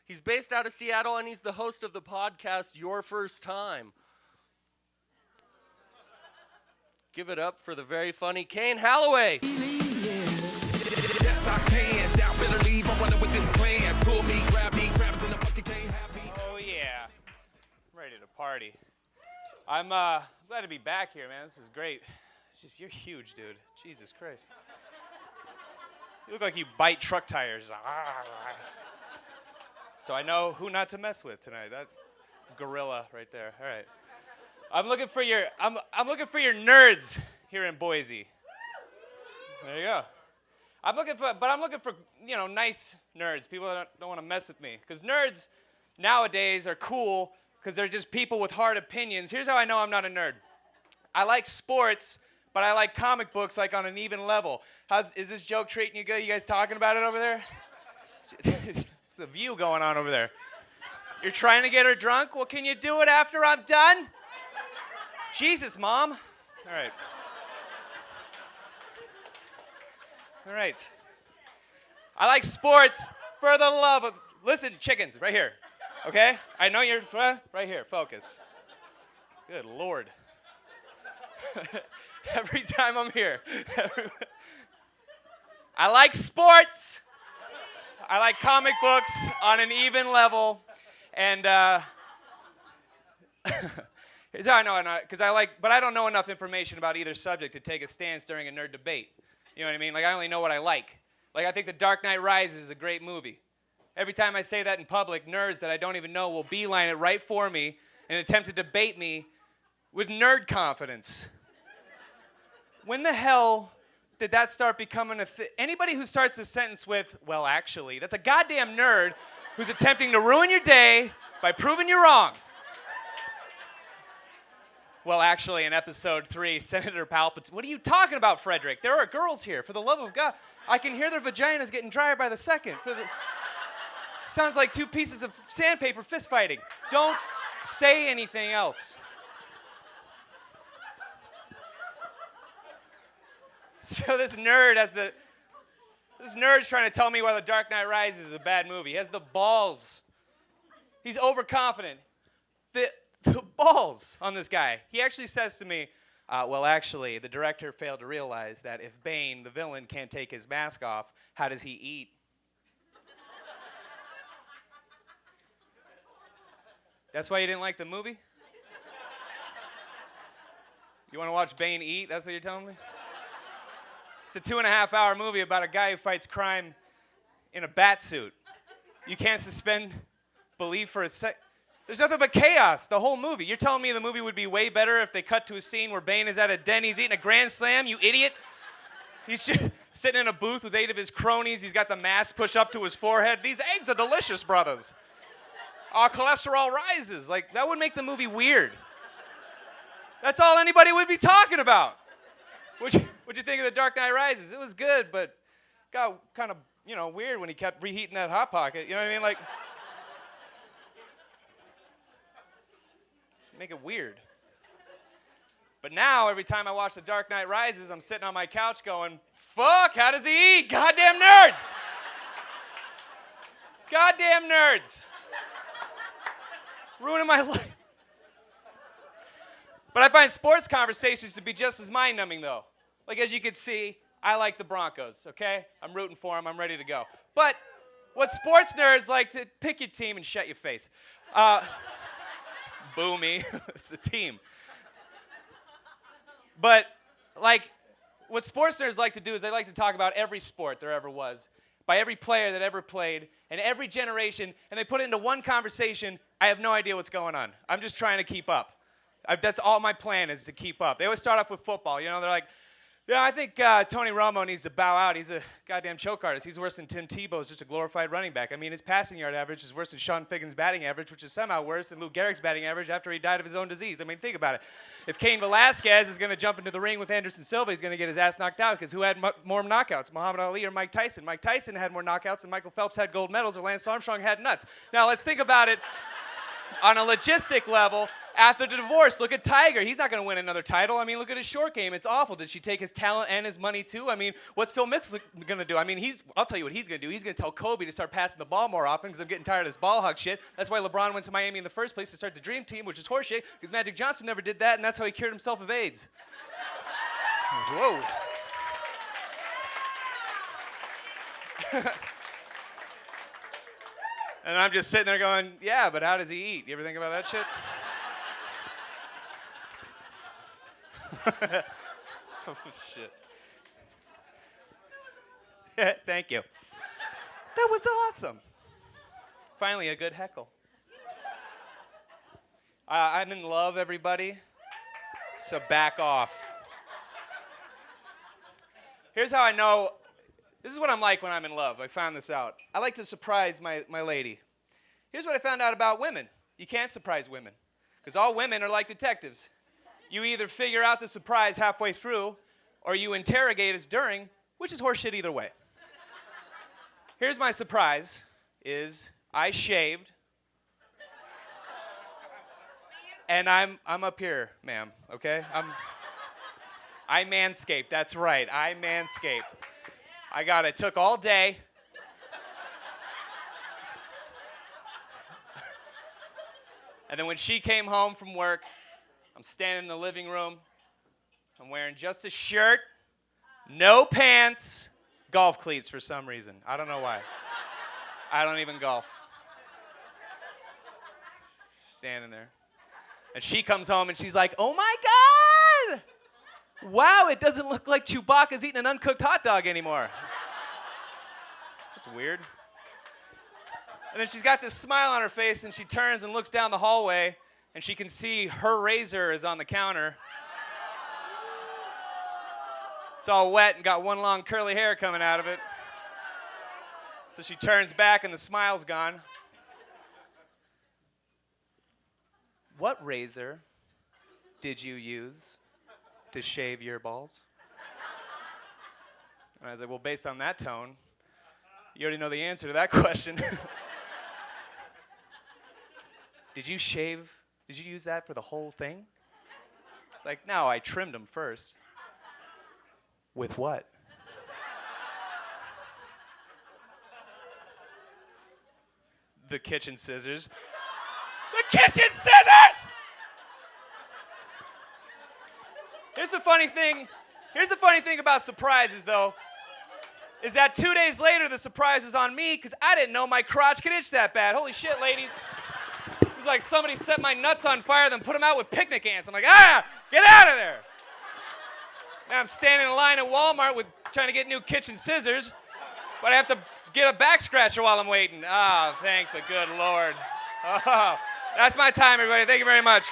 He's based out of Seattle, and he's the host of the podcast Your First Time. Give it up for the very funny Kane Holloway. Yes, I can. Doubt better leave. I'm running with this plan. Pull me, grab me, grabs in the bucket, can't have me. Oh, yeah. I'm ready to party. I'm glad to be back here, man. This is great. It's just, you're huge, dude. Jesus Christ. You look like you bite truck tires. So I know who not to mess with tonight. That gorilla right there. All right. I'm looking for your nerds here in Boise. There you go. I'm looking for nice nerds, people that don't want to mess with me. Because nerds nowadays are cool because they're just people with hard opinions. Here's how I know I'm not a nerd. I like sports, but I like comic books like on an even level. Is this joke treating you good? You guys talking about it over there? It's the view going on over there. You're trying to get her drunk? Well, can you do it after I'm done? Jesus, Mom. All right. All right. I like sports for the love of... Listen, chickens, right here. Okay? I know you're... Right here, focus. Good Lord. Every time I'm here. I like sports. I like comic books on an even level. And here's how I know I'm not, but I don't know enough information about either subject to take a stance during a nerd debate. You know what I mean? Like, I only know what I like. Like, I think The Dark Knight Rises is a great movie. Every time I say that in public, nerds that I don't even know will beeline it right for me and attempt to debate me with nerd confidence. When the hell did that start becoming a thing? Anybody who starts a sentence with, well, actually, that's a goddamn nerd who's attempting to ruin your day by proving you wrong. Well, actually, in episode 3, Senator Palpatine... What are you talking about, Frederick? There are girls here. For the love of God. I can hear their vaginas getting drier by the second. Sounds like two pieces of sandpaper fist fighting. Don't say anything else. So this nerd's trying to tell me why The Dark Knight Rises is a bad movie. He has the balls. He's overconfident. The balls on this guy. He actually says to me, well, actually, the director failed to realize that if Bane, the villain, can't take his mask off, how does he eat? That's why you didn't like the movie? You want to watch Bane eat? That's what you're telling me? It's a 2.5-hour movie about a guy who fights crime in a bat suit. You can't suspend belief for a sec. There's nothing but chaos, the whole movie. You're telling me the movie would be way better if they cut to a scene where Bane is at a Denny's eating a Grand Slam, you idiot? He's just sitting in a booth with 8 of his cronies. He's got the mask pushed up to his forehead. These eggs are delicious, brothers. Our cholesterol rises. Like, that would make the movie weird. That's all anybody would be talking about. What'd you think of The Dark Knight Rises? It was good, but got kind of, weird when he kept reheating that Hot Pocket. You know what I mean? Like... Make it weird. But now, every time I watch The Dark Knight Rises, I'm sitting on my couch going, fuck, how does he eat? Goddamn nerds! Goddamn nerds! Ruining my life. But I find sports conversations to be just as mind-numbing, though. Like, as you can see, I like the Broncos, okay? I'm rooting for them. I'm ready to go. But what sports nerds like to pick your team and shut your face. Boo me. It's a team. But, like, what sports nerds like to do is they like to talk about every sport there ever was, by every player that ever played, and every generation, and they put it into one conversation. I have no idea what's going on. I'm just trying to keep up. That's all my plan is, to keep up. They always start off with football. They're like, yeah, I think Tony Romo needs to bow out. He's a goddamn choke artist. He's worse than Tim Tebow. He's just a glorified running back. I mean, his passing yard average is worse than Sean Figgin's batting average, which is somehow worse than Lou Gehrig's batting average after he died of his own disease. I mean, think about it. If Cain Velasquez is going to jump into the ring with Anderson Silva, he's going to get his ass knocked out, because who had more knockouts, Muhammad Ali or Mike Tyson? Mike Tyson had more knockouts than Michael Phelps had gold medals or Lance Armstrong had nuts. Now, let's think about it. On a logistic level, after the divorce, look at Tiger. He's not going to win another title. I mean, look at his short game. It's awful. Did she take his talent and his money too? I mean, what's Phil Mickelson going to do? I mean, I'll tell you what he's going to do. He's going to tell Kobe to start passing the ball more often because I'm getting tired of this ball hog shit. That's why LeBron went to Miami in the first place to start the Dream Team, which is horseshit because Magic Johnson never did that, and that's how he cured himself of AIDS. Whoa. And I'm just sitting there going, yeah, but how does he eat? You ever think about that shit? Oh, shit. Thank you. That was awesome. Finally, a good heckle. I'm in love, everybody, so back off. Here's how I know. This is what I'm like when I'm in love. I found this out. I like to surprise my lady. Here's what I found out about women. You can't surprise women because all women are like detectives. You either figure out the surprise halfway through or you interrogate us during, which is horseshit either way. Here's my surprise is I shaved and I'm up here, ma'am, okay? I manscaped, that's right, I manscaped. It took all day. And then when she came home from work, I'm standing in the living room. I'm wearing just a shirt, no pants, golf cleats for some reason. I don't know why. I don't even golf. Standing there. And she comes home and she's like, oh my God! Wow, it doesn't look like Chewbacca's eating an uncooked hot dog anymore. That's weird. And then she's got this smile on her face and she turns and looks down the hallway and she can see her razor is on the counter. It's all wet and got one long curly hair coming out of it. So she turns back and the smile's gone. What razor did you use to shave your balls? And I was like, well, based on that tone, you already know the answer to that question. Did you use that for the whole thing? It's like, no, I trimmed them first. With what? The kitchen scissors. The kitchen scissors! Here's the funny thing about surprises, though, is that 2 days later, the surprise was on me because I didn't know my crotch could itch that bad. Holy shit, ladies. It was like somebody set my nuts on fire, then put them out with picnic ants. I'm like, get out of there. Now I'm standing in line at Walmart trying to get new kitchen scissors, but I have to get a back scratcher while I'm waiting. Thank the good Lord. Oh, that's my time, everybody. Thank you very much.